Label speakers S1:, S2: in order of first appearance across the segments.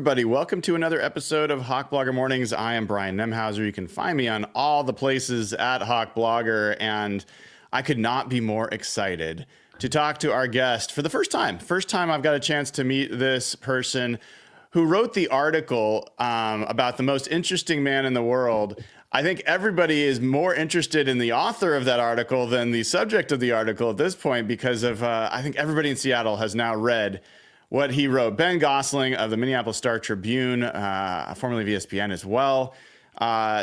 S1: everybody. Welcome to another episode of Hawk Blogger Mornings. I am Brian Nemhauser. You can find me on all the places at Hawk Blogger, and I could not be more excited to talk to our guest for the first time. First time I've got a chance to meet this person who wrote the article about the most interesting man in the world. I think everybody is more interested in the author of that article than the subject of the article at this point because of, I think everybody in Seattle has now read what he wrote. Ben Goessling of the Minneapolis Star Tribune, formerly of ESPN as well.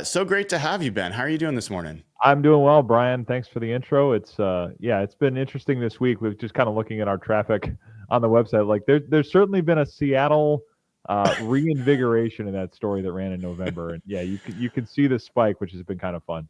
S1: So great to have you, Ben. How are you doing this morning?
S2: I'm doing well, Brian. Thanks for the intro. It's been interesting this week. We've just kind of looking at our traffic on the website. Like there's certainly been a Seattle reinvigoration in that story that ran in November, and yeah, you can see the spike, which has been kind of fun.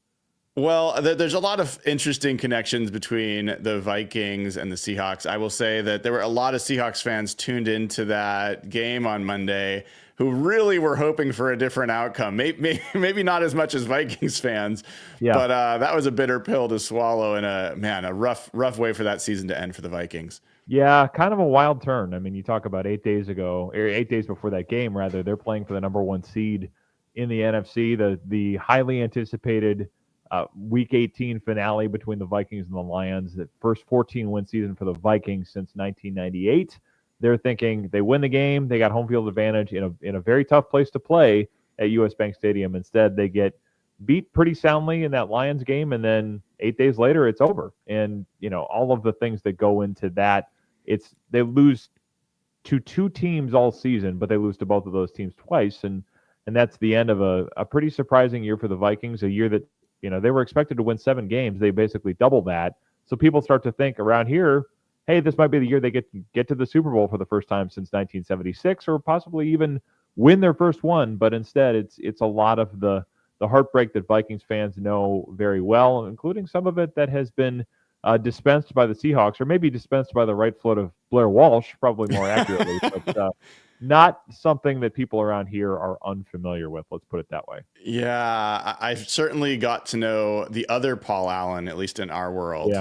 S1: Well, there's a lot of interesting connections between the Vikings and the Seahawks. I will say that there were a lot of Seahawks fans tuned into that game on Monday who really were hoping for a different outcome. Maybe not as much as Vikings fans, but that was a bitter pill to swallow and a rough way for that season to end for the Vikings.
S2: Yeah, kind of a wild turn. I mean, you talk about 8 days ago, or 8 days before that game, rather, they're playing for the number one seed in the NFC, the highly anticipated Week 18 finale between the Vikings and the Lions, the first 14-win season for the Vikings since 1998. They're thinking they win the game, they got home field advantage in a very tough place to play at US Bank Stadium. Instead, they get beat pretty soundly in that Lions game, and then 8 days later, it's over. And all of the things that go into that, they lose to two teams all season, but they lose to both of those teams twice, and that's the end of a pretty surprising year for the Vikings, a year that they were expected to win 7 games. They basically doubled that. So people start to think around here, hey, this might be the year they get to the Super Bowl for the first time since 1976, or possibly even win their first one. But instead, it's a lot of the heartbreak that Vikings fans know very well, including some of it that has been dispensed by the Seahawks, or maybe dispensed by the right foot of Blair Walsh, probably more accurately. But not something that people around here are unfamiliar with. Let's put it that way.
S1: Yeah, I certainly got to know the other Paul Allen, at least in our world,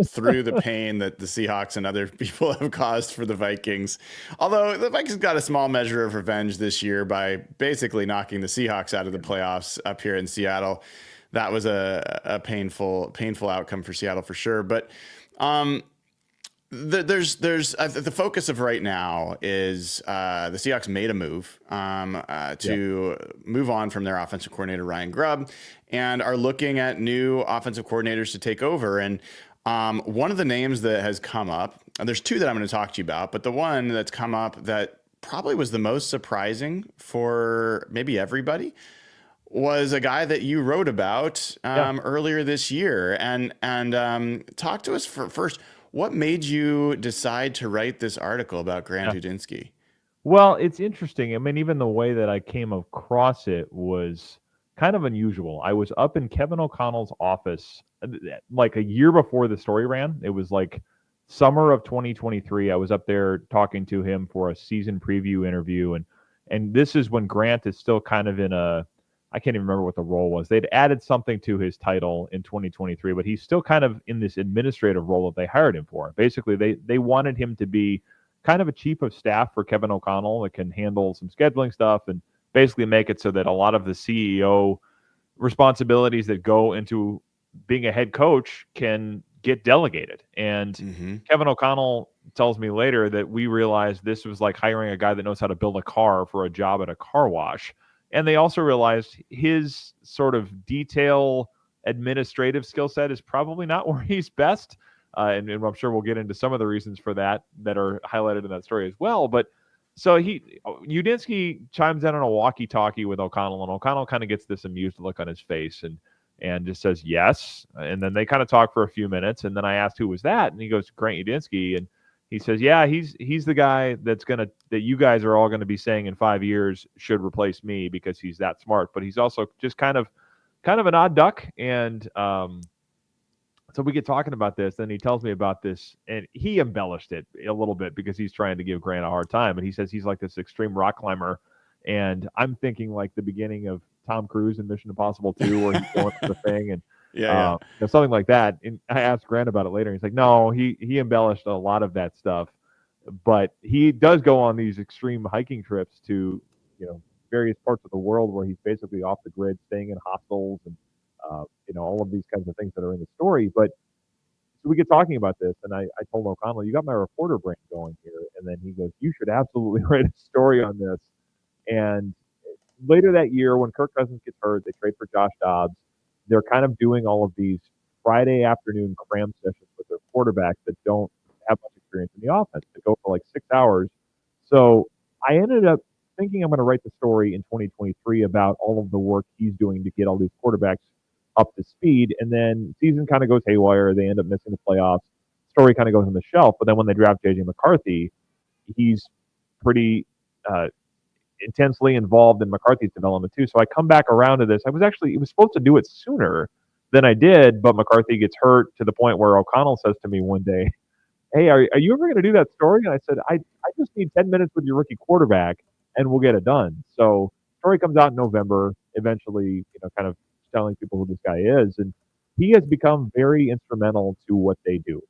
S1: through the pain that the Seahawks and other people have caused for the Vikings. Although the Vikings got a small measure of revenge this year by basically knocking the Seahawks out of the playoffs up here in Seattle. That was a painful outcome for Seattle for sure. But there's the focus of right now is the Seahawks made a move to move on from their offensive coordinator Ryan Grubb and are looking at new offensive coordinators to take over. And one of the names that has come up, and there's two that I'm going to talk to you about, but the one that's come up that probably was the most surprising for maybe everybody was a guy that you wrote about earlier this year. And talk to us first. What made you decide to write this article about Grant Udinski?
S2: Well, it's interesting. I mean, even the way that I came across it was kind of unusual. I was up in Kevin O'Connell's office like a year before the story ran. It was like summer of 2023. I was up there talking to him for a season preview interview. And this is when Grant is still kind of in I can't even remember what the role was. They'd added something to his title in 2023, but he's still kind of in this administrative role that they hired him for. Basically, they wanted him to be kind of a chief of staff for Kevin O'Connell that can handle some scheduling stuff and basically make it so that a lot of the CEO responsibilities that go into being a head coach can get delegated. And Kevin O'Connell tells me later that we realized this was like hiring a guy that knows how to build a car for a job at a car wash. And they also realized his sort of detail administrative skill set is probably not where he's best. And I'm sure we'll get into some of the reasons for that are highlighted in that story as well. But so Udinsky chimes in on a walkie-talkie with O'Connell, and O'Connell kind of gets this amused look on his face and just says yes. And then they kind of talk for a few minutes. And then I asked who was that, and he goes, Grant Udinski. And he says, yeah, he's the guy that you guys are all gonna be saying in 5 years should replace me because he's that smart. But he's also just kind of an odd duck. And so we get talking about this. Then he tells me about this, and he embellished it a little bit because he's trying to give Grant a hard time. And he says he's like this extreme rock climber, and I'm thinking like the beginning of Tom Cruise in Mission Impossible 2, where he's going to the thing and. Something like that. And I asked Grant about it later. And he's like, no, he embellished a lot of that stuff, but he does go on these extreme hiking trips to various parts of the world where he's basically off the grid, staying in hostels and all of these kinds of things that are in the story. But so we get talking about this, and I told O'Connell, "You got my reporter brain going here." And then he goes, "You should absolutely write a story on this." And later that year, when Kirk Cousins gets hurt, they trade for Josh Dobbs. They're kind of doing all of these Friday afternoon cram sessions with their quarterbacks that don't have much experience in the offense. They go for like 6 hours. So I ended up thinking I'm going to write the story in 2023 about all of the work he's doing to get all these quarterbacks up to speed. And then season kind of goes haywire. They end up missing the playoffs. Story kind of goes on the shelf. But then when they draft JJ McCarthy, he's pretty intensely involved in McCarthy's development too. So I come back around to this. It was supposed to do it sooner than I did, but McCarthy gets hurt to the point where O'Connell says to me one day, "Hey, are you ever going to do that story?" And I said, I just need 10 minutes with your rookie quarterback and we'll get it done. So story comes out in November, eventually, kind of telling people who this guy is. And he has become very instrumental to what they do.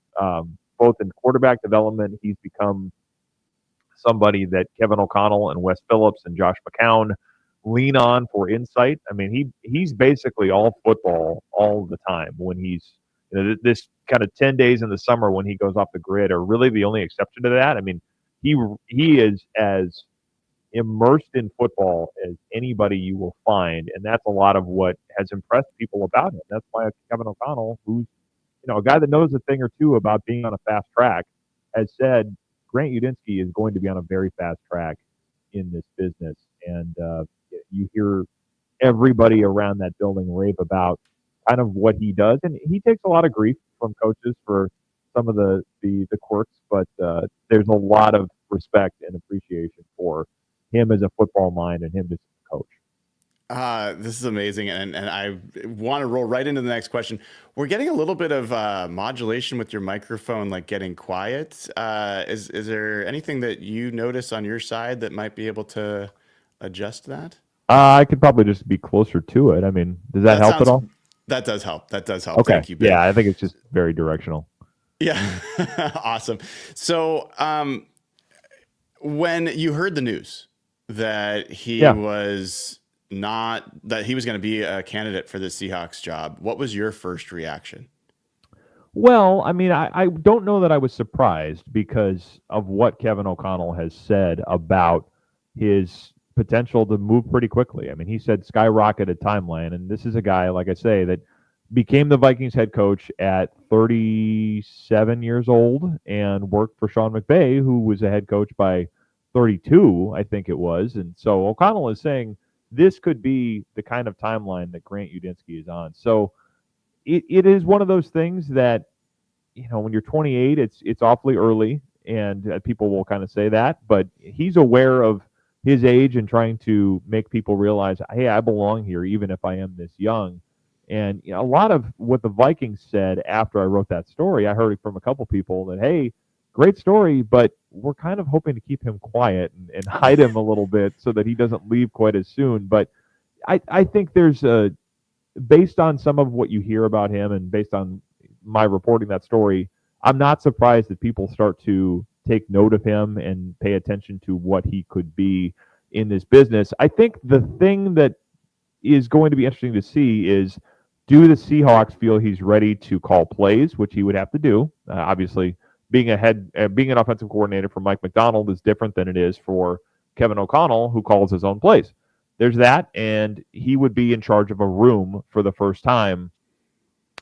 S2: Both in quarterback development, he's become somebody that Kevin O'Connell and Wes Phillips and Josh McCown lean on for insight. I mean, he's basically all football all the time. When he's this kind of 10 days in the summer when he goes off the grid are really the only exception to that. I mean, he is as immersed in football as anybody you will find, and that's a lot of what has impressed people about him. That's why Kevin O'Connell, who's a guy that knows a thing or two about being on a fast track, has said Grant Udinski is going to be on a very fast track in this business. And you hear everybody around that building rave about kind of what he does. And he takes a lot of grief from coaches for some of the quirks, but there's a lot of respect and appreciation for him as a football mind and him as a coach.
S1: This is amazing, and I want to roll right into the next question. We're getting a little bit of modulation with your microphone, like getting quiet. Is there anything that you notice on your side that might be able to adjust that?
S2: I could probably just be closer to it. I mean, does that help at all?
S1: That does help. Okay. Thank you, Ben.
S2: Yeah, I think it's just very directional.
S1: Yeah. Awesome. So when you heard the news that he was going to be a candidate for the Seahawks job, what was your first reaction?
S2: Well, I mean, I don't know that I was surprised because of what Kevin O'Connell has said about his potential to move pretty quickly. I mean, he said skyrocketed timeline, and this is a guy, like I say, that became the Vikings head coach at 37 years old and worked for Sean McVay, who was a head coach by 32, I think it was. And so O'Connell is saying this could be the kind of timeline that Grant Udinski is on. So it is one of those things that, when you're 28, it's awfully early, and people will kind of say that, but he's aware of his age and trying to make people realize, hey, I belong here, even if I am this young. And a lot of what the Vikings said after I wrote that story, I heard from a couple people that, hey, great story, but we're kind of hoping to keep him quiet and hide him a little bit so that he doesn't leave quite as soon. But I think there's based on some of what you hear about him and based on my reporting that story, I'm not surprised that people start to take note of him and pay attention to what he could be in this business. I think the thing that is going to be interesting to see is, do the Seahawks feel he's ready to call plays, which he would have to do? Obviously, being an offensive coordinator for Mike Macdonald is different than it is for Kevin O'Connell, who calls his own plays. There's that, and he would be in charge of a room for the first time,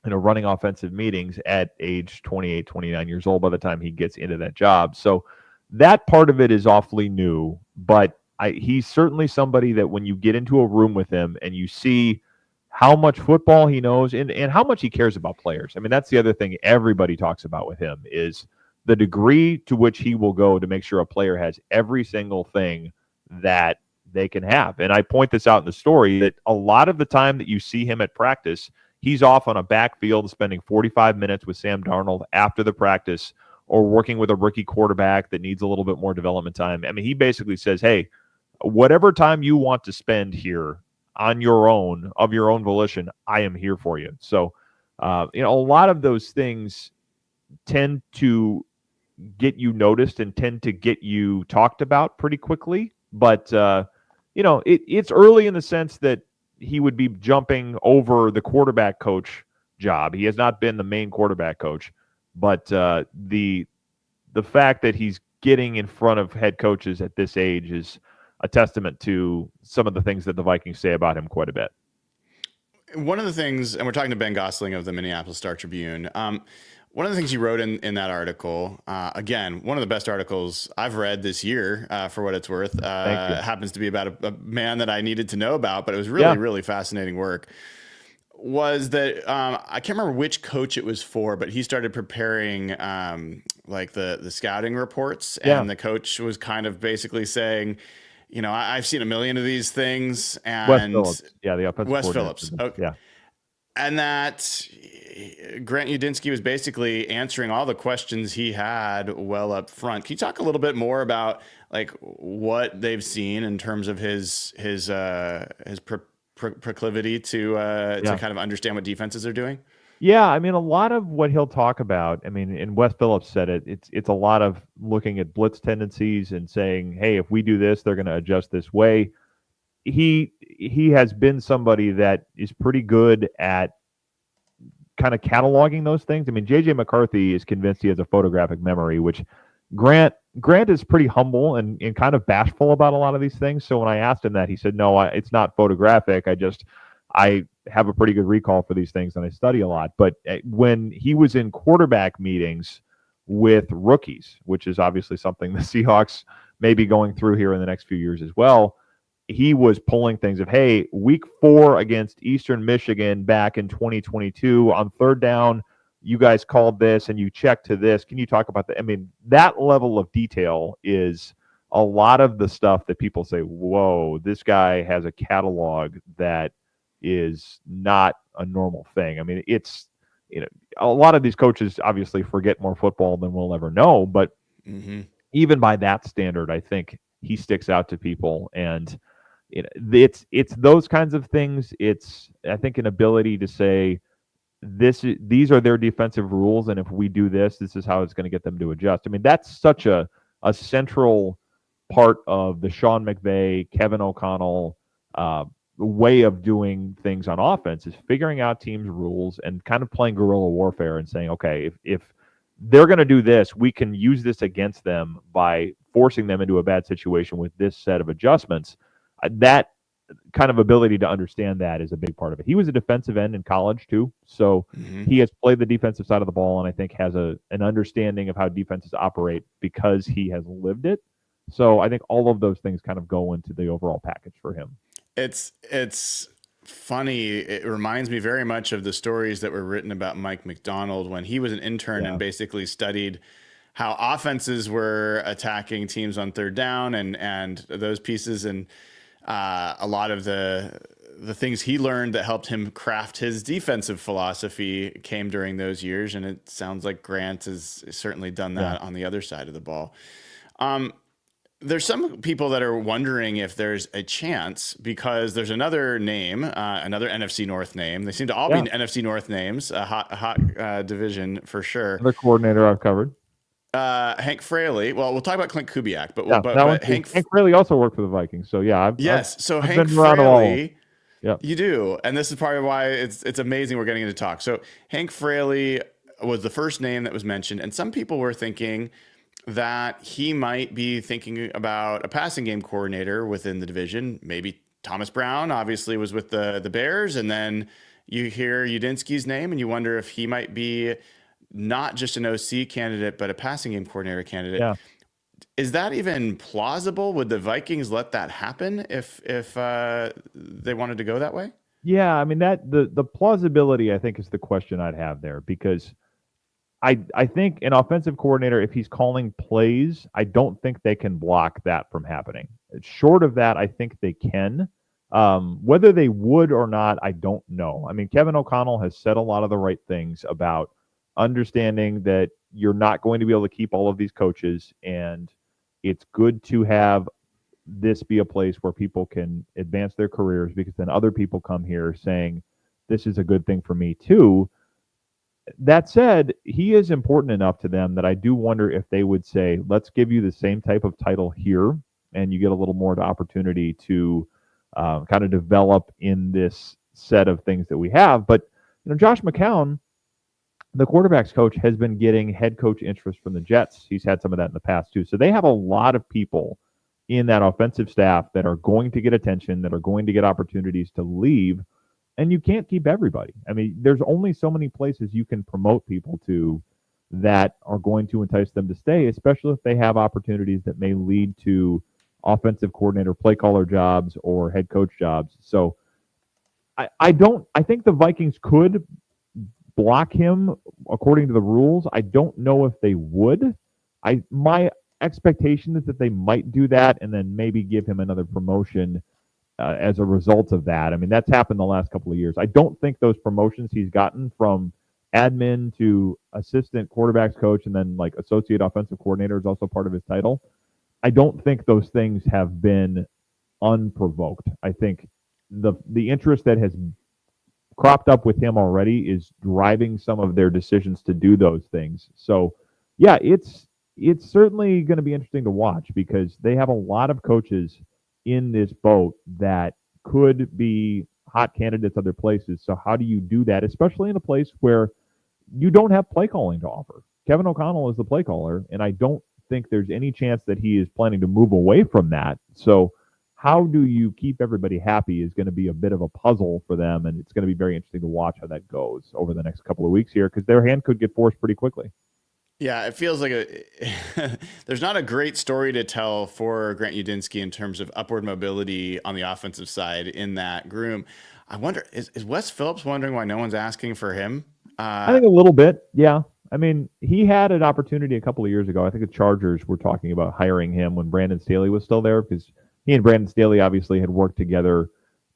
S2: running offensive meetings at age 28, 29 years old by the time he gets into that job. So that part of it is awfully new, but he's certainly somebody that when you get into a room with him and you see how much football he knows and how much he cares about players. I mean, that's the other thing everybody talks about with him is the degree to which he will go to make sure a player has every single thing that they can have. And I point this out in the story that a lot of the time that you see him at practice, he's off on a backfield spending 45 minutes with Sam Darnold after the practice or working with a rookie quarterback that needs a little bit more development time. I mean, he basically says, hey, whatever time you want to spend here on your own, of your own volition, I am here for you. So, a lot of those things tend to get you noticed and tend to get you talked about pretty quickly. But, it's early in the sense that he would be jumping over the quarterback coach job. He has not been the main quarterback coach, but the fact that he's getting in front of head coaches at this age is a testament to some of the things that the Vikings say about him quite a bit.
S1: One of the things, and we're talking to Ben Goessling of the Minneapolis Star Tribune. One of the things you wrote in that article, again, one of the best articles I've read this year, for what it's worth, happens to be about a man that I needed to know about, but it was really, really fascinating work, was that I can't remember which coach it was for, but he started preparing like the scouting reports, and the coach was kind of basically saying, I've seen a million of these things, and
S2: Wes Phillips, the offensive
S1: Wes Phillips,
S2: okay. Yeah.
S1: And that Grant Udinski was basically answering all the questions he had well up front. Can you talk a little bit more about like what they've seen in terms of his proclivity to kind of understand what defenses are doing?
S2: Yeah, I mean, a lot of what he'll talk about, I mean, and Wes Phillips said it's a lot of looking at blitz tendencies and saying, hey, if we do this, they're going to adjust this way. He has been somebody that is pretty good at kind of cataloging those things. I mean, J.J. McCarthy is convinced he has a photographic memory, which Grant is pretty humble and kind of bashful about a lot of these things. So when I asked him that, he said, no, it's not photographic. I have a pretty good recall for these things and I study a lot. But when he was in quarterback meetings with rookies, which is obviously something the Seahawks may be going through here in the next few years as well, he was pulling things of, hey, week 4 against Eastern Michigan back in 2022 on third down, you guys called this and you checked to this. Can you talk about that? I mean, that level of detail is a lot of the stuff that people say, whoa, this guy has a catalog that is not a normal thing. I mean, it's, a lot of these coaches obviously forget more football than we'll ever know, but even by that standard, I think he sticks out to people. And it's those kinds of things. It's, I think, an ability to say these are their defensive rules, and if we do this is how it's going to get them to adjust. I mean, that's such a central part of the Sean McVay, Kevin O'Connell way of doing things on offense, is figuring out teams' rules and kind of playing guerrilla warfare and saying, okay, if they're going to do this, we can use this against them by forcing them into a bad situation with this set of adjustments. That kind of ability to understand that is a big part of it. He was a defensive end in college too, so he has played the defensive side of the ball, and I think has an understanding of how defenses operate because he has lived it. So I think all of those things kind of go into the overall package for him.
S1: It's funny. It reminds me very much of the stories that were written about Mike McDonald when he was an intern and basically studied how offenses were attacking teams on third down and those pieces, and a lot of the things he learned that helped him craft his defensive philosophy came during those years. And it sounds like Grant has certainly done that on the other side of the ball. There's some people that are wondering if there's a chance, because there's another name, another NFC North name. They seem to all be NFC North names, a hot division for sure.
S2: The coordinator I've covered.
S1: Hank Fraley. Well, we'll talk about Klint Kubiak,
S2: but Hank Fraley also worked for the Vikings. So yeah,
S1: so
S2: I've
S1: Hank
S2: been around
S1: Fraley,
S2: all.
S1: You do, and this is part of why it's amazing we're getting into talk. So Hank Fraley was the first name that was mentioned, and some people were thinking that he might be thinking about a passing game coordinator within the division. Maybe Thomas Brown obviously was with the Bears, and then you hear Udinsky's name and you wonder if he might be not just an OC candidate, but a passing game coordinator candidate.
S2: Yeah.
S1: Is that even plausible? Would the Vikings let that happen if they wanted to go that way?
S2: Yeah, I mean, that the plausibility, I think, is the question I'd have there, because I think an offensive coordinator, if he's calling plays, I don't think they can block that from happening. Short of that, I think they can. Whether they would or not, I don't know. I mean, Kevin O'Connell has said a lot of the right things about understanding that you're not going to be able to keep all of these coaches, and it's good to have this be a place where people can advance their careers, because then other people come here saying, this is a good thing for me too. That said, he is important enough to them that I do wonder if they would say, let's give you the same type of title here and you get a little more opportunity to kind of develop in this set of things that we have. But Josh McCown, the quarterback's coach, has been getting head coach interest from the Jets. He's had some of that in the past too. So they have a lot of people in that offensive staff that are going to get attention, that are going to get opportunities to leave, and you can't keep everybody. I mean, there's only so many places you can promote people to that are going to entice them to stay, especially if they have opportunities that may lead to offensive coordinator, play caller jobs, or head coach jobs. So I think the Vikings could block him according to the rules. I don't know if they would. My expectation is that they might do that and then maybe give him another promotion as a result of that. I mean, that's happened the last couple of years. I don't think those promotions he's gotten from admin to assistant quarterbacks coach and then like associate offensive coordinator is also part of his title. I don't think those things have been unprovoked. I think the interest that has cropped up with him already is driving some of their decisions to do those things. So, yeah, it's certainly going to be interesting to watch because they have a lot of coaches in this boat that could be hot candidates other places. So how do you do that, especially in a place where you don't have play calling to offer? Kevin O'Connell is the play caller, and I don't think there's any chance that he is planning to move away from that. So how do you keep everybody happy is going to be a bit of a puzzle for them, and it's going to be very interesting to watch how that goes over the next couple of weeks here because their hand could get forced pretty quickly.
S1: Yeah, it feels like there's not a great story to tell for Grant Udinski in terms of upward mobility on the offensive side in that groom. I wonder, is Wes Phillips wondering why no one's asking for him?
S2: I think a little bit, yeah. I mean, he had an opportunity a couple of years ago. I think the Chargers were talking about hiring him when Brandon Staley was still there because he and Brandon Staley obviously had worked together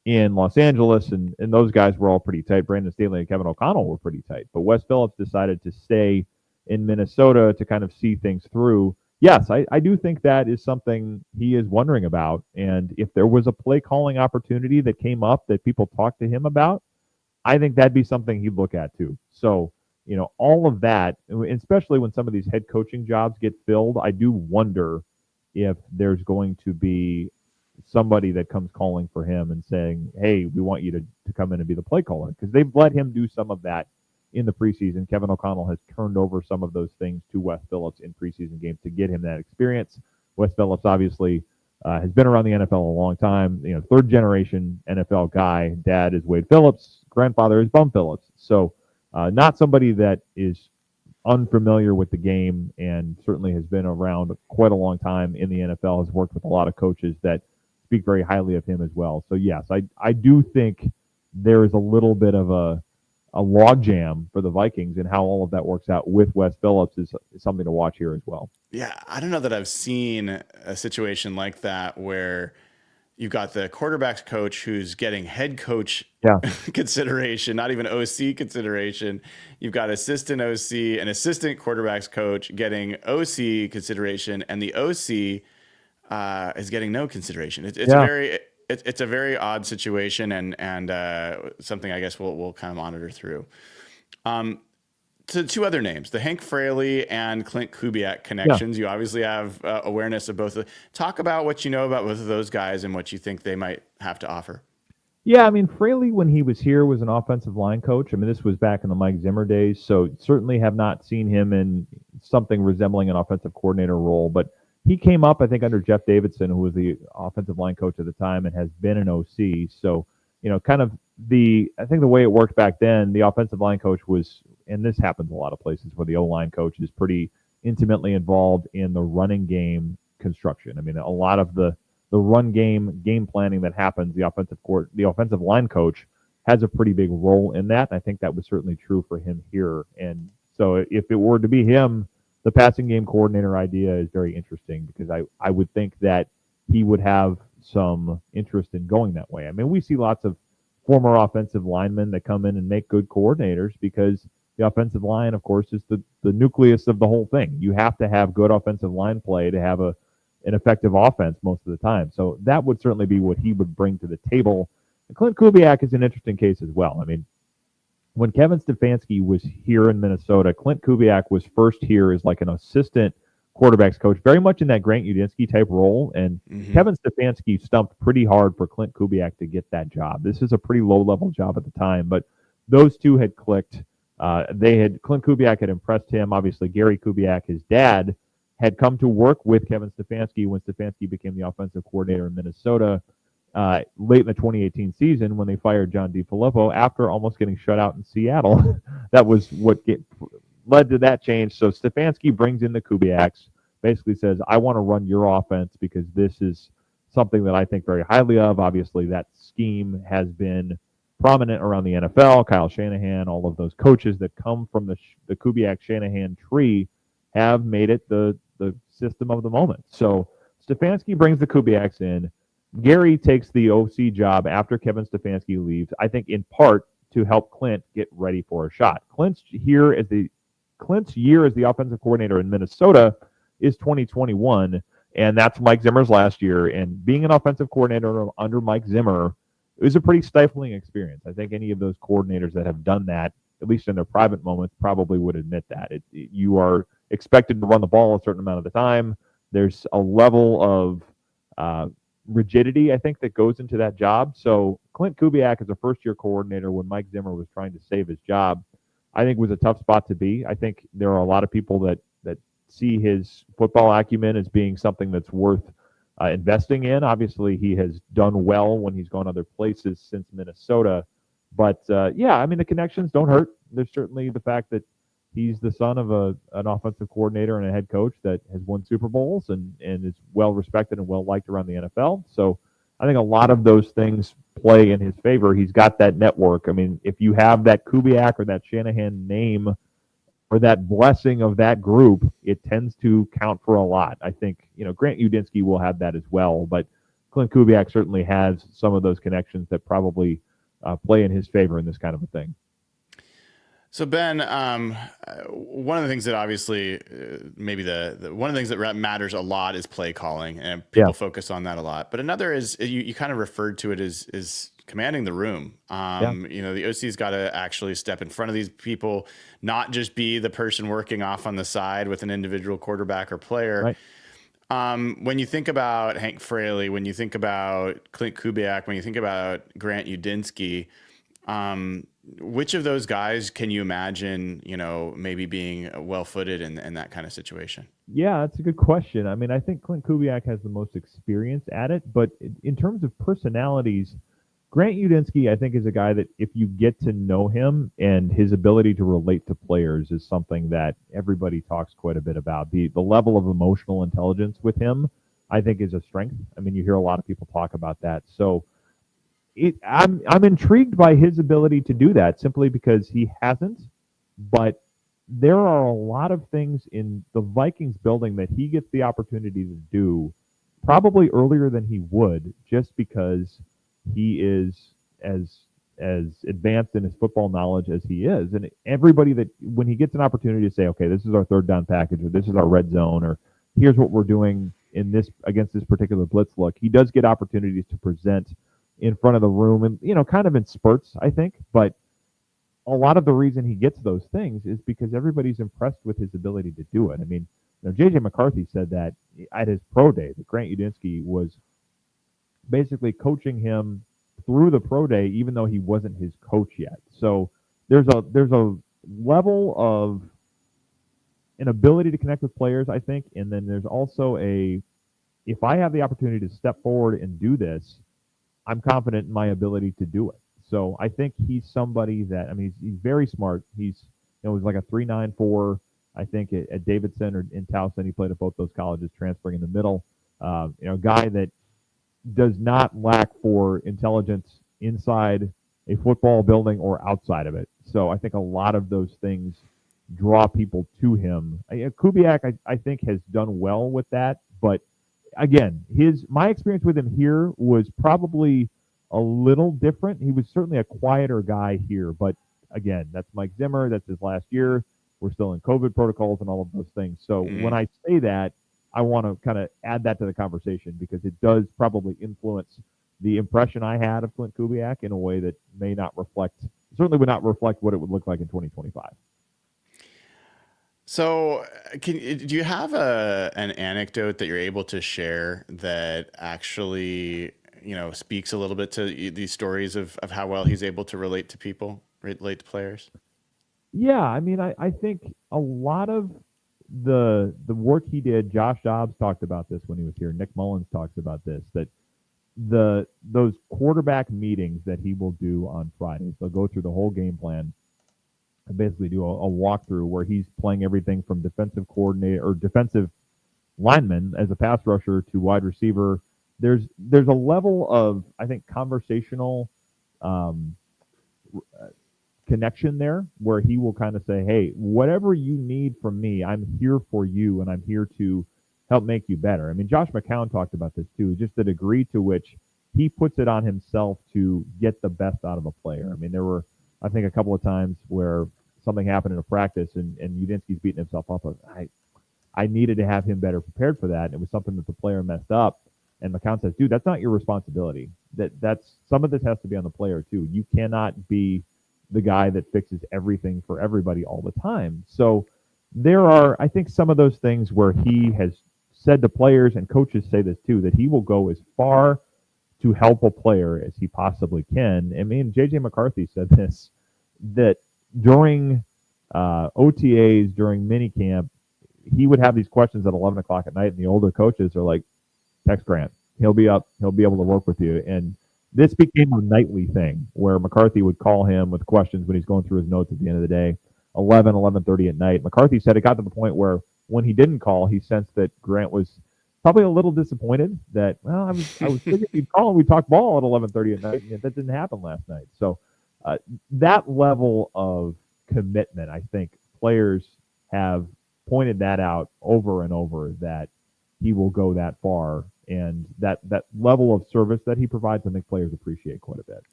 S2: in Los Angeles, and those guys were all pretty tight. Brandon Staley and Kevin O'Connell were pretty tight. But Wes Phillips decided to stay in Minnesota to kind of see things through. Yes, I do think that is something he is wondering about. And if there was a play calling opportunity that came up that people talked to him about, I think that'd be something he'd look at too. So, all of that, especially when some of these head coaching jobs get filled, I do wonder if there's going to be somebody that comes calling for him and saying, hey, we want you to come in and be the play caller. Because they've let him do some of that in the preseason. Kevin O'Connell has turned over some of those things to Wes Phillips in preseason games to get him that experience. Wes Phillips obviously has been around the NFL a long time. Third generation NFL guy. Dad is Wade Phillips. Grandfather is Bum Phillips. So not somebody that is unfamiliar with the game and certainly has been around quite a long time in the NFL, has worked with a lot of coaches that speak very highly of him as well. So yes, I do think there is a little bit of a logjam for the Vikings, and how all of that works out with Wes Phillips is something to watch here as well.
S1: Yeah, I don't know that I've seen a situation like that where you've got the quarterback's coach who's getting head coach consideration, not even OC consideration. You've got assistant OC and assistant quarterback's coach getting OC consideration, and the OC is getting no consideration. It's a very odd situation, and something I guess we'll kind of monitor through. To two other names, the Hank Fraley and Klint Kubiak connections. You obviously have awareness of both. Talk about what you know about both of those guys and what you think they might have to offer.
S2: Yeah, I mean, Fraley, when he was here, was an offensive line coach. I mean, this was back in the Mike Zimmer days, so certainly have not seen him in something resembling an offensive coordinator role. But he came up, I think, under Jeff Davidson, who was the offensive line coach at the time and has been an OC. So, kind of I think the way it worked back then, the offensive line coach was, and this happens a lot of places where the O-line coach is pretty intimately involved in the running game construction. I mean, a lot of the run game planning that happens, the offensive line coach has a pretty big role in that. I think that was certainly true for him here. And so if it were to be him, the passing game coordinator idea is very interesting because I would think that he would have some interest in going that way. I mean, we see lots of former offensive linemen that come in and make good coordinators because the offensive line, of course, is the nucleus of the whole thing. You have to have good offensive line play to have an effective offense most of the time. So that would certainly be what he would bring to the table. And Klint Kubiak is an interesting case as well. I mean, when Kevin Stefanski was here in Minnesota, Klint Kubiak was first here as like an assistant quarterbacks coach, very much in that Grant Udinski type role. And Kevin Stefanski stumped pretty hard for Klint Kubiak to get that job. This is a pretty low-level job at the time, but those two had clicked. Klint Kubiak had impressed him. Obviously, Gary Kubiak, his dad, had come to work with Kevin Stefanski when Stefanski became the offensive coordinator in Minnesota late in the 2018 season when they fired John DeFilippo after almost getting shut out in Seattle. That was what led to that change. So Stefanski brings in the Kubiaks, basically says, I want to run your offense because this is something that I think very highly of. Obviously, that scheme has been prominent around the NFL. Kyle Shanahan, all of those coaches that come from the Kubiak-Shanahan tree have made it the system of the moment. So Stefanski brings the Kubiaks in. Gary takes the OC job after Kevin Stefanski leaves, I think in part to help Klint get ready for a shot. Klint's year as the offensive coordinator in Minnesota is 2021, and that's Mike Zimmer's last year. And being an offensive coordinator under Mike Zimmer is a pretty stifling experience. I think any of those coordinators that have done that, at least in their private moments, probably would admit that. You are expected to run the ball a certain amount of the time. There's a level of rigidity, I think, that goes into that job. So Klint Kubiak as a first-year coordinator when Mike Zimmer was trying to save his job, I think was a tough spot to be. I think there are a lot of people that see his football acumen as being something that's worth investing in. Obviously, he has done well when he's gone other places since Minnesota. But, the connections don't hurt. There's certainly the fact that he's the son of an offensive coordinator and a head coach that has won Super Bowls and is well-respected and well-liked around the NFL. So I think a lot of those things play in his favor. He's got that network. I mean, if you have that Kubiak or that Shanahan name or that blessing of that group, it tends to count for a lot. I think, Grant Udinski will have that as well, but Klint Kubiak certainly has some of those connections that probably play in his favor in this kind of a thing.
S1: So Ben, one of the things that obviously maybe one of the things that matters a lot is play calling, and people focus on that a lot. But another is you kind of referred to it as commanding the room. The OC's got to actually step in front of these people, not just be the person working off on the side with an individual quarterback or player. Right. When you think about Hank Fraley, when you think about Klint Kubiak, when you think about Grant Udinski, which of those guys can you imagine, maybe being well-footed in that kind of situation?
S2: Yeah, that's a good question. I mean, I think Klint Kubiak has the most experience at it, but in terms of personalities, Grant Udinski, I think, is a guy that if you get to know him and his ability to relate to players is something that everybody talks quite a bit about. The level of emotional intelligence with him, I think, is a strength. I mean, you hear a lot of people talk about that. So I'm intrigued by his ability to do that simply because he hasn't, but there are a lot of things in the Vikings building that he gets the opportunity to do probably earlier than he would, just because he is as advanced in his football knowledge as he is. And everybody that when he gets an opportunity to say, okay, this is our third down package, or this is our red zone, or here's what we're doing in this against this particular blitz look, he does get opportunities to present in front of the room and, kind of in spurts, I think. But a lot of the reason he gets those things is because everybody's impressed with his ability to do it. I mean, J.J. McCarthy said that at his pro day, that Grant Udinski was basically coaching him through the pro day, even though he wasn't his coach yet. So there's a level of an ability to connect with players, I think. And then there's also if I have the opportunity to step forward and do this, I'm confident in my ability to do it. So I think he's somebody that, he's very smart. He's, was like a 3.94, I think, at Davidson or in Towson. He played at both those colleges, transferring in the middle. A guy that does not lack for intelligence inside a football building or outside of it. So I think a lot of those things draw people to him. Kubiak, I think, has done well with that, but again, my experience with him here was probably a little different. He was certainly a quieter guy here, but again, that's Mike Zimmer. That's his last year. We're still in COVID protocols and all of those things. So when I say that, I want to kind of add that to the conversation because it does probably influence the impression I had of Klint Kubiak in a way that certainly would not reflect what it would look like in 2025.
S1: So, do you have an anecdote that you're able to share that actually, speaks a little bit to these stories of how well he's able to relate to people, relate to players?
S2: Yeah, I mean, I think a lot of the work he did, Josh Dobbs talked about this when he was here. Nick Mullins talks about this, that those quarterback meetings that he will do on Fridays, they'll go through the whole game plan and basically do a walkthrough where he's playing everything from defensive coordinator or defensive lineman as a pass rusher to wide receiver. There's a level of, I think, conversational um, connection there where he will kind of say, hey, whatever you need from me, I'm here for you and I'm here to help make you better. I mean, Josh McCown talked about this too, just the degree to which he puts it on himself to get the best out of a player. I mean, there were, I think, a couple of times where something happened in a practice and Udinski's beating himself up. I needed to have him better prepared for that. And it was something that the player messed up. And McCown says, dude, that's not your responsibility. That's some of this has to be on the player too. You cannot be the guy that fixes everything for everybody all the time. So there are, I think, some of those things where he has said to players, and coaches say this too, that he will go as far to help a player as he possibly can. I mean, J.J. McCarthy said this, that during OTAs, during minicamp, he would have these questions at 11 o'clock at night, and the older coaches are like, text Grant. He'll be up. He'll be able to work with you. And this became a nightly thing where McCarthy would call him with questions when he's going through his notes at the end of the day, 11:30 at night. McCarthy said it got to the point where when he didn't call, he sensed that Grant was probably a little disappointed that, well, I was thinking he'd call and we talk ball at 11:30 at night, and that didn't happen last night. So that level of commitment, I think players have pointed that out over and over, that he will go that far, and that level of service that he provides, I think players appreciate quite a bit.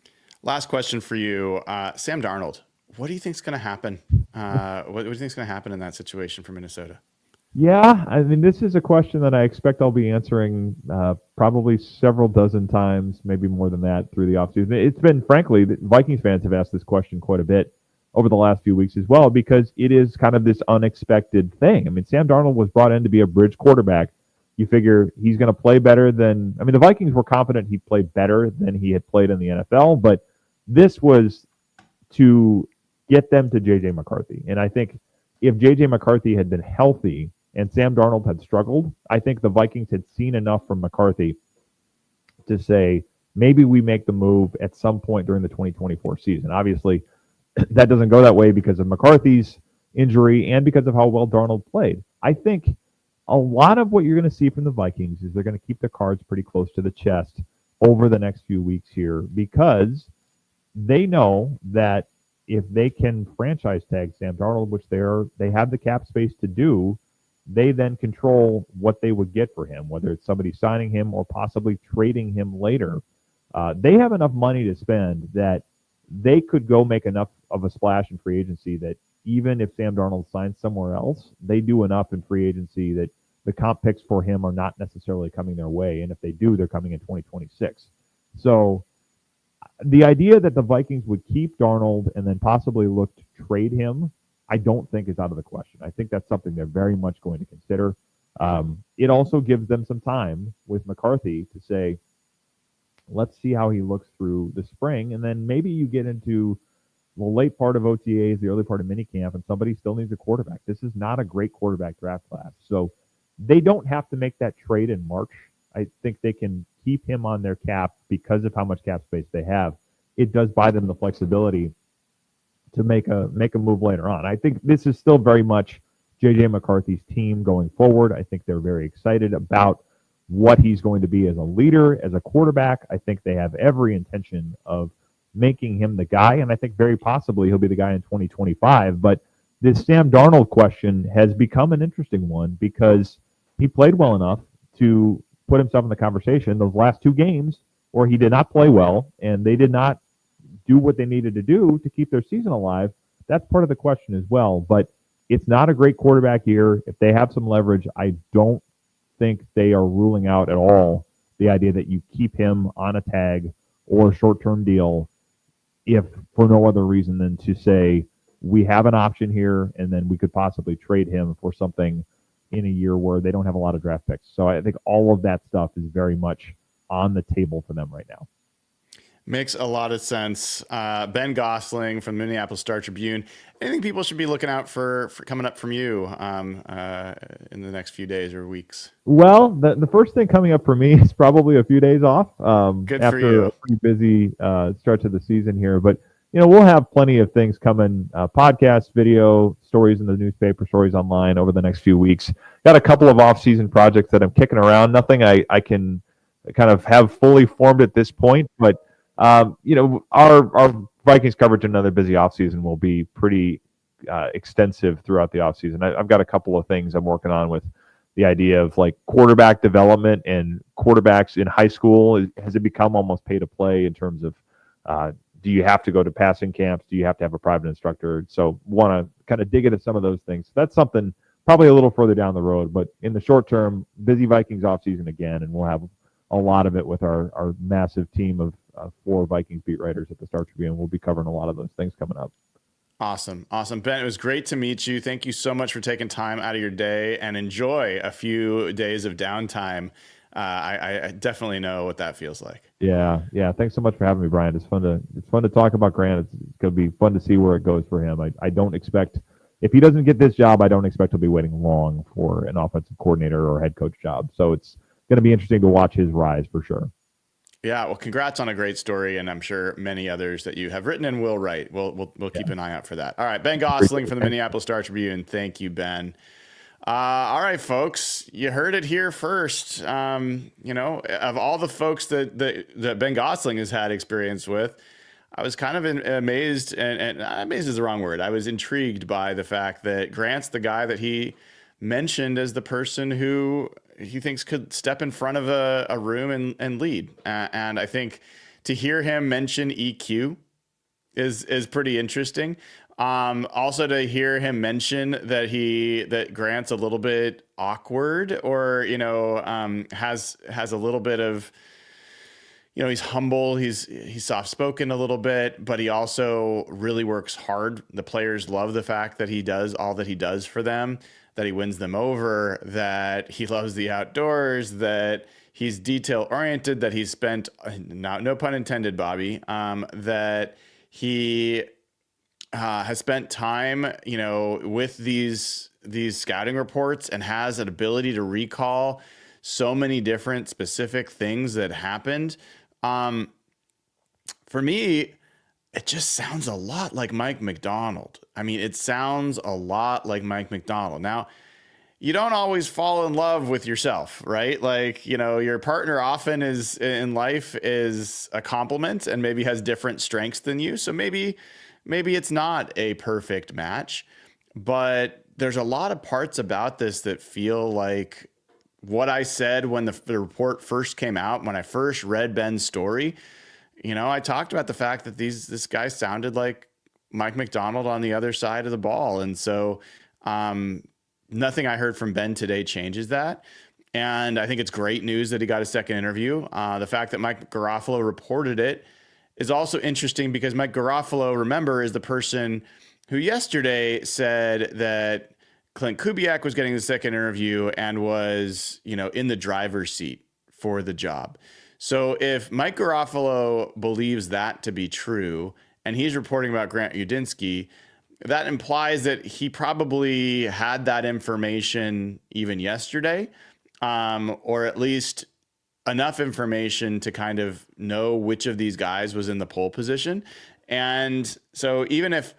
S1: Last question for you, Sam Darnold. What do you think is going to happen? What do you think is going to happen in that situation for Minnesota?
S2: Yeah, I mean, this is a question that I expect I'll be answering probably several dozen times, maybe more than that, through the offseason. It's been, frankly, the Vikings fans have asked this question quite a bit over the last few weeks as well, because it is kind of this unexpected thing. I mean, Sam Darnold was brought in to be a bridge quarterback. You figure he's going to play better than, I mean, the Vikings were confident he played better than he had played in the NFL, but this was to get them to J.J. McCarthy. And I think if J.J. McCarthy had been healthy and Sam Darnold had struggled, I think the Vikings had seen enough from McCarthy to say, maybe we make the move at some point during the 2024 season. Obviously, that doesn't go that way because of McCarthy's injury and because of how well Darnold played. I think a lot of what you're going to see from the Vikings is they're going to keep their cards pretty close to the chest over the next few weeks here, because they know that if they can franchise tag Sam Darnold, which they have the cap space to do, they then control what they would get for him, whether it's somebody signing him or possibly trading him later. They have enough money to spend that they could go make enough of a splash in free agency that even if Sam Darnold signs somewhere else, they do enough in free agency that the comp picks for him are not necessarily coming their way. And if they do, they're coming in 2026. So the idea that the Vikings would keep Darnold and then possibly look to trade him, I don't think is out of the question. I think that's something they're very much going to consider. It also gives them some time with McCarthy to say, let's see how he looks through the spring. And then maybe you get into the late part of OTAs, the early part of minicamp, and somebody still needs a quarterback. This is not a great quarterback draft class. So they don't have to make that trade in March. I think they can keep him on their cap because of how much cap space they have. It does buy them the flexibility to make a move later on. I think this is still very much J.J. McCarthy's team going forward. I think they're very excited about what he's going to be as a leader, as a quarterback. I think they have every intention of making him the guy, and I think very possibly he'll be the guy in 2025. But this Sam Darnold question has become an interesting one because he played well enough to put himself in the conversation. Those last two games where he did not play well and they did not do what they needed to do to keep their season alive, that's part of the question as well. But it's not a great quarterback year. If they have some leverage, I don't think they are ruling out at all the idea that you keep him on a tag or a short-term deal, if for no other reason than to say, we have an option here, and then we could possibly trade him for something in a year where they don't have a lot of draft picks. So I think all of that stuff is very much on the table for them right now.
S1: Makes a lot of sense. Ben Goessling from the Minneapolis Star Tribune. Anything people should be looking out for coming up from you in the next few days or weeks?
S2: Well, the first thing coming up for me is probably a few days off
S1: Good
S2: after
S1: for you.
S2: a pretty busy start to the season here. But, we'll have plenty of things coming, podcasts, video, stories in the newspaper, stories online over the next few weeks. Got a couple of off-season projects that I'm kicking around. Nothing I can kind of have fully formed at this point, but our Vikings coverage in another busy offseason will be pretty extensive throughout the offseason. I've got a couple of things I'm working on with the idea of like quarterback development and quarterbacks in high school. Has it become almost pay to play in terms of do you have to go to passing camps? Do you have to have a private instructor? So want to kind of dig into some of those things. That's something probably a little further down the road, but in the short term, busy Vikings offseason again, and we'll have a lot of it with our massive team of 4 Vikings beat writers at the Star Tribune. We'll be covering a lot of those things coming up.
S1: Awesome. Ben, it was great to meet you. Thank you so much for taking time out of your day, and enjoy a few days of downtime. I definitely know what that feels like.
S2: Yeah. Thanks so much for having me, Brian. It's fun to talk about Grant. It's going to be fun to see where it goes for him. I don't expect, if he doesn't get this job, I don't expect he'll be waiting long for an offensive coordinator or head coach job. So it's going to be interesting to watch his rise for sure.
S1: Yeah, well, congrats on a great story, and I'm sure many others that you have written and will write. We'll keep an eye out for that. All right, Ben Goessling from the Minneapolis Star Tribune. Thank you, Ben. All right, folks, you heard it here first. Of all the folks that Ben Goessling has had experience with, I was kind of amazed, and amazed is the wrong word. I was intrigued by the fact that Grant's the guy that he mentioned as the person who he thinks could step in front of a room and lead. And I think to hear him mention EQ is pretty interesting. Also to hear him mention that Grant's a little bit awkward, or has a little bit of, he's humble, he's soft spoken a little bit, but he also really works hard. The players love the fact that he does all that he does for them, that he wins them over, that he loves the outdoors, that he's detail oriented, that he's spent, no pun intended, Bobby, that he has spent time, with these scouting reports, and has an ability to recall so many different specific things that happened. For me, it just sounds a lot like Mike Macdonald. I mean, it sounds a lot like Mike Macdonald. Now, you don't always fall in love with yourself, right? Like, your partner often is in life is a compliment and maybe has different strengths than you. So maybe it's not a perfect match, but there's a lot of parts about this that feel like what I said when the report first came out, when I first read Ben's story. I talked about the fact that this guy sounded like Mike Macdonald on the other side of the ball. And so nothing I heard from Ben today changes that. And I think it's great news that he got a second interview. The fact that Mike Garafolo reported it is also interesting, because Mike Garafolo, remember, is the person who yesterday said that Klint Kubiak was getting the second interview and was, in the driver's seat for the job. So if Mike Garafolo believes that to be true, and he's reporting about Grant Udinski, that implies that he probably had that information even yesterday, or at least enough information to kind of know which of these guys was in the pole position. And so even if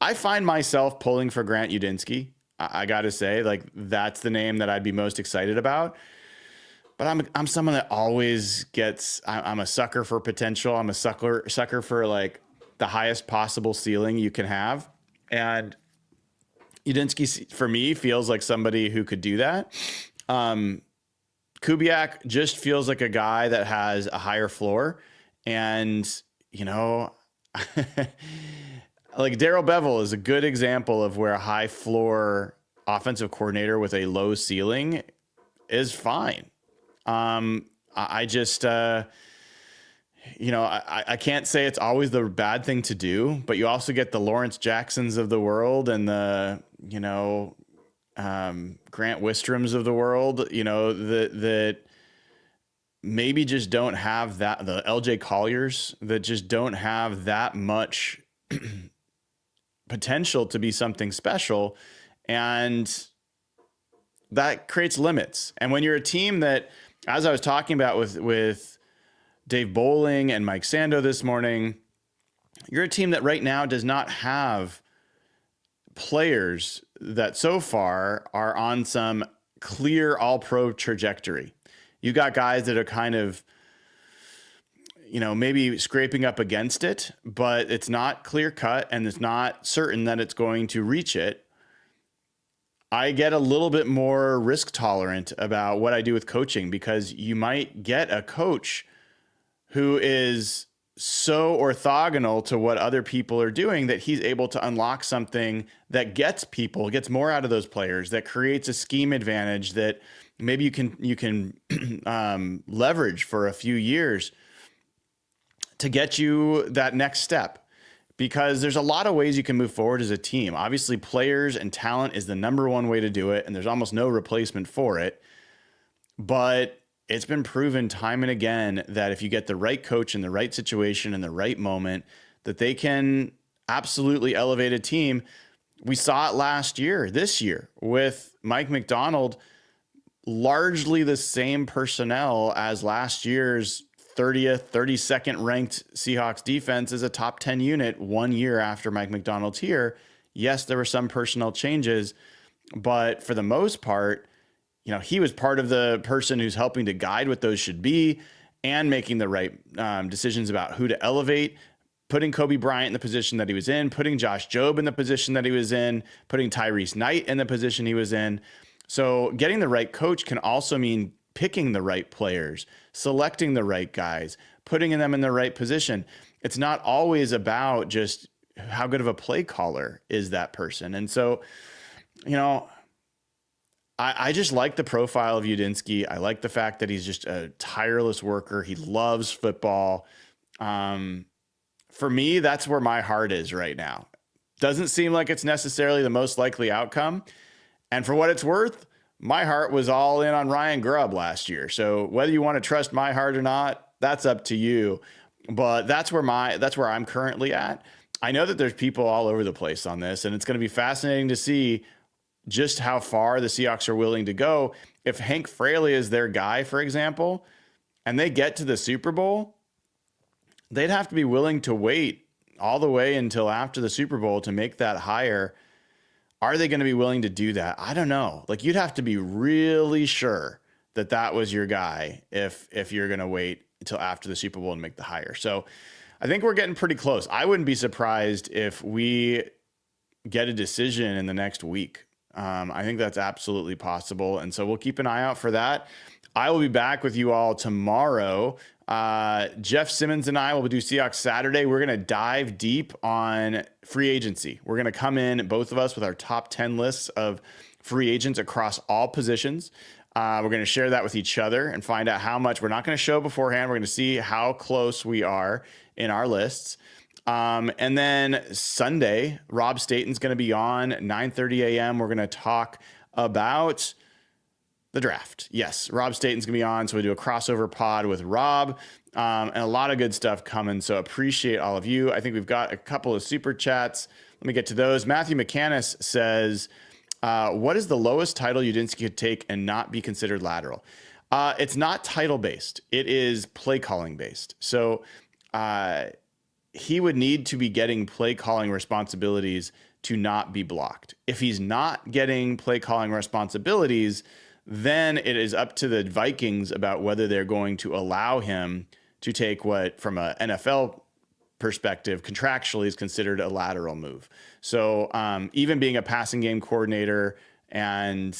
S1: I find myself pulling for Grant Udinski, I got to say, like, that's the name that I'd be most excited about. But I'm someone that always I'm a sucker for potential. I'm a sucker for like the highest possible ceiling you can have. And Udinsky, for me, feels like somebody who could do that. Kubiak just feels like a guy that has a higher floor. And, like Darrell Bevell is a good example of where a high floor offensive coordinator with a low ceiling is fine. I just, I can't say it's always the bad thing to do, but you also get the Lawrence Jacksons of the world and the, Grant Wistroms of the world, that maybe just don't have that, the LJ Colliers that just don't have that much potential to be something special. And that creates limits. And when you're a team that, as I was talking about with Dave Bowling and Mike Sando this morning, you're a team that right now does not have players that so far are on some clear all-pro trajectory. You got guys that are kind of, maybe scraping up against it, but it's not clear cut and it's not certain that it's going to reach it. I get a little bit more risk tolerant about what I do with coaching, because you might get a coach who is so orthogonal to what other people are doing that he's able to unlock something that gets more out of those players, that creates a scheme advantage that maybe you can leverage for a few years to get you that next step. Because there's a lot of ways you can move forward as a team. Obviously, players and talent is the number one way to do it, and there's almost no replacement for it. But it's been proven time and again that if you get the right coach in the right situation in the right moment, that they can absolutely elevate a team. We saw it this year with Mike McDonald, largely the same personnel as last year's 32nd ranked Seahawks defense is a top 10 unit 1 year after Mike McDonald's here. Yes, there were some personnel changes, but for the most part, he was part of the person who's helping to guide what those should be and making the right decisions about who to elevate, putting Kobe Bryant in the position that he was in, putting Josh Jobe in the position that he was in, putting Tyrese Knight in the position he was in. So getting the right coach can also mean picking the right players, selecting the right guys, putting them in the right position. It's not always about just how good of a play caller is that person. And so, I just like the profile of Udinsky. I like the fact that he's just a tireless worker. He loves football. For me, that's where my heart is right now. Doesn't seem like it's necessarily the most likely outcome. And for what it's worth, my heart was all in on Ryan Grubb last year. So whether you want to trust my heart or not, that's up to you. But that's where I'm currently at. I know that there's people all over the place on this, and it's going to be fascinating to see just how far the Seahawks are willing to go. If Hank Fraley is their guy, for example, and they get to the Super Bowl, they'd have to be willing to wait all the way until after the Super Bowl to make that hire. Are they going to be willing to do that? I don't know. Like, you'd have to be really sure that that was your guy if you're going to wait until after the Super Bowl and make the hire. So I think we're getting pretty close. I wouldn't be surprised if we get a decision in the next week. I think that's absolutely possible. And so we'll keep an eye out for that. I will be back with you all tomorrow. Jeff Simmons and I will do Seahawks Saturday. We're going to dive deep on free agency. We're going to come in, both of us, with our top 10 lists of free agents across all positions. We're going to share that with each other and find out how much. We're not going to show beforehand. We're going to see how close we are in our lists. And then Sunday, Rob Staten's going to be on 9:30 a.m. We're going to talk about the draft. Yes, Rob Staten's going to be on. So we do a crossover pod with Rob, and a lot of good stuff coming. So appreciate all of you. I think we've got a couple of super chats. Let me get to those. Matthew McCannis says, what is the lowest title Udinsky could take and not be considered lateral? It's not title based. It is play calling based. So, he would need to be getting play calling responsibilities to not be blocked. If he's not getting play calling responsibilities, then it is up to the Vikings about whether they're going to allow him to take what, from an NFL perspective, contractually is considered a lateral move. So even being a passing game coordinator and,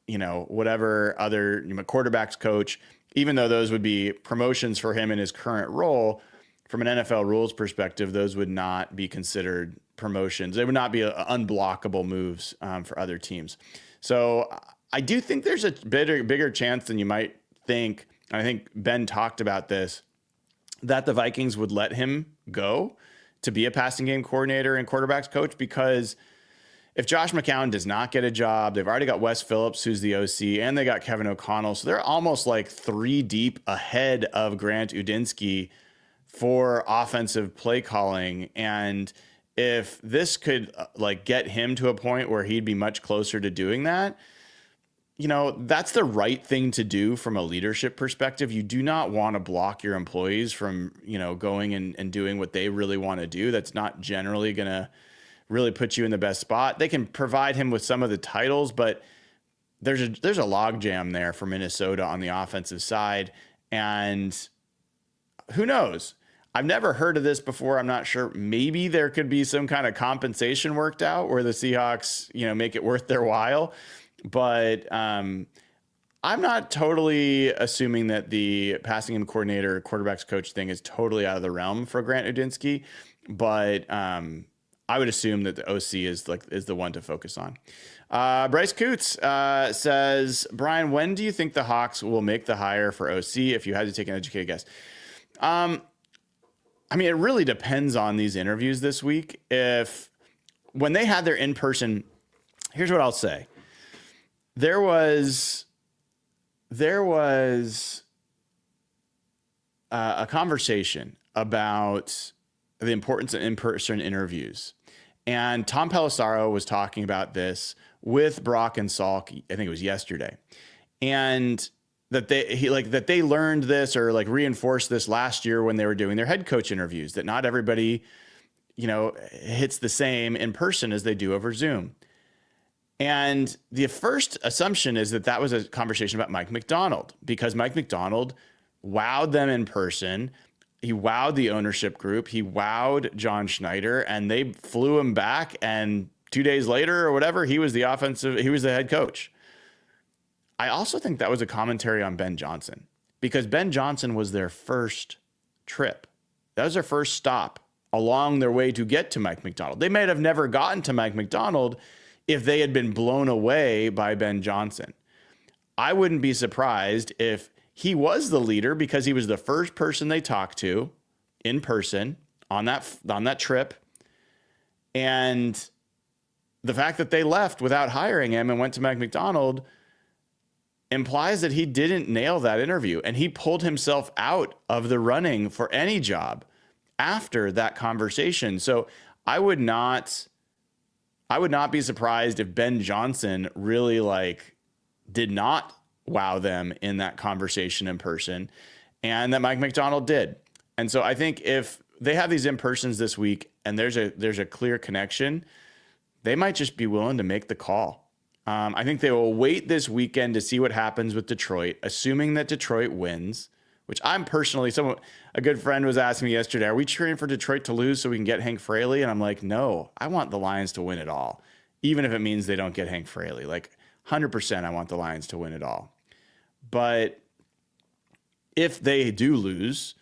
S1: whatever other quarterbacks coach, even though those would be promotions for him in his current role, from an NFL rules perspective, those would not be considered promotions. They would not be unblockable moves for other teams. So I do think there's a bigger chance than you might think. And I think Ben talked about this, that the Vikings would let him go to be a passing game coordinator and quarterbacks coach, because if Josh McCown does not get a job, they've already got Wes Phillips, who's the OC, and they got Kevin O'Connell. So they're almost like 3 deep ahead of Grant Udinski for offensive play calling. And if this could like get him to a point where he'd be much closer to doing that, you know, that's the right thing to do from a leadership perspective. You do not want to block your employees from, you know, going and doing what they really want to do. That's not generally going to really put you in the best spot. They can provide him with some of the titles, but there's a logjam there for Minnesota on the offensive side. And who knows? I've never heard of this before. I'm not sure. Maybe there could be some kind of compensation worked out where the Seahawks, you know, make it worth their while. But I'm not totally assuming that the passing game coordinator, quarterbacks coach thing is totally out of the realm for Grant Udinski. But I would assume that the OC is the one to focus on. Bryce Coots says, Brian, when do you think the Hawks will make the hire for OC if you had to take an educated guess? I mean, it really depends on these interviews this week. When they had their in-person, here's what I'll say. There was a conversation about the importance of in-person interviews. And Tom Pelissaro was talking about this with Brock and Salk, I think it was yesterday. And that they learned this or like reinforced this last year when they were doing their head coach interviews, that not everybody, you know, hits the same in person as they do over Zoom. And the first assumption is that that was a conversation about Mike Macdonald, because Mike Macdonald wowed them in person. He wowed the ownership group. He wowed John Schneider, and they flew him back. And 2 days later or whatever, he was the head coach. I also think that was a commentary on Ben Johnson, because Ben Johnson was their first trip. That was their first stop along their way to get to Mike Macdonald. They may have never gotten to Mike Macdonald if they had been blown away by Ben Johnson. I wouldn't be surprised if he was the leader, because he was the first person they talked to in person on that trip. And the fact that they left without hiring him and went to Mike Macdonald implies that he didn't nail that interview, and he pulled himself out of the running for any job after that conversation. So I would not be surprised if Ben Johnson really did not wow them in that conversation in person, and that Mike Macdonald did. And so I think if they have these in-persons this week and there's a clear connection, they might just be willing to make the call. I think they will wait this weekend to see what happens with Detroit, assuming that Detroit wins, which I'm personally, a good friend was asking me yesterday, are we cheering for Detroit to lose so we can get Hank Fraley? And I'm like, no, I want the Lions to win it all, even if it means they don't get Hank Fraley. 100% I want the Lions to win it all. But if they do lose,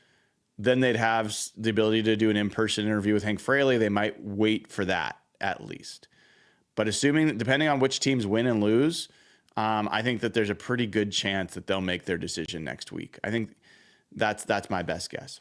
S1: then they'd have the ability to do an in-person interview with Hank Fraley. They might wait for that at least. But depending on which teams win and lose, I think that there's a pretty good chance that they'll make their decision next week. I think that's my best guess.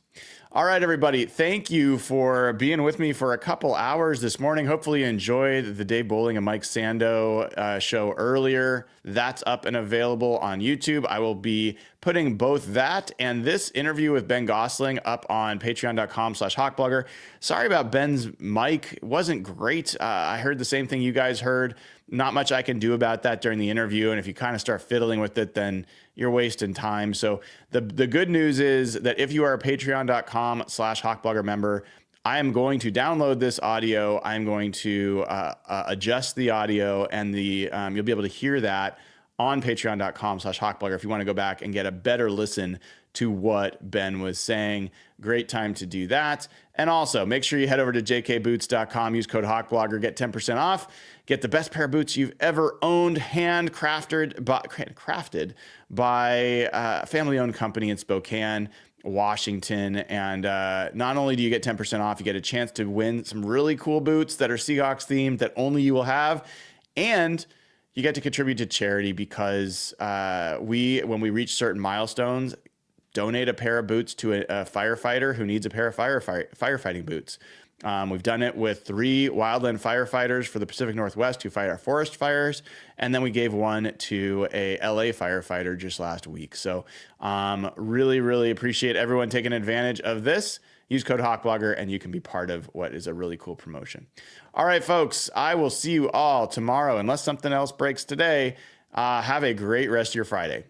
S1: All right, everybody. Thank you for being with me for a couple hours this morning. Hopefully you enjoyed the Dave Bowling and Mike Sando show earlier. That's up and available on YouTube. I will be putting both that and this interview with Ben Goessling up on patreon.com/hawkblogger. Sorry about Ben's mic. It wasn't great. I heard the same thing you guys heard. Not much I can do about that during the interview. And if you kind of start fiddling with it, then you're wasting time. So the good news is that if you are a patreon.com/hawkblogger member, I am going to download this audio. I'm going to adjust the audio, and you'll be able to hear that on patreon.com/hawkblogger if you want to go back and get a better listen to what Ben was saying. Great time to do that. And also make sure you head over to jkboots.com, use code hawkblogger, get 10% off, get the best pair of boots you've ever owned, crafted by a family-owned company in Spokane, Washington. And not only do you get 10% off, you get a chance to win some really cool boots that are Seahawks themed that only you will have. And you get to contribute to charity, because when we reach certain milestones, donate a pair of boots to a firefighter who needs a pair of firefighting boots. We've done it with 3 wildland firefighters for the Pacific Northwest who fight our forest fires. And then we gave one to a LA firefighter just last week. So really, really appreciate everyone taking advantage of this. Use code HawkBlogger and you can be part of what is a really cool promotion. All right, folks, I will see you all tomorrow. Unless something else breaks today, have a great rest of your Friday.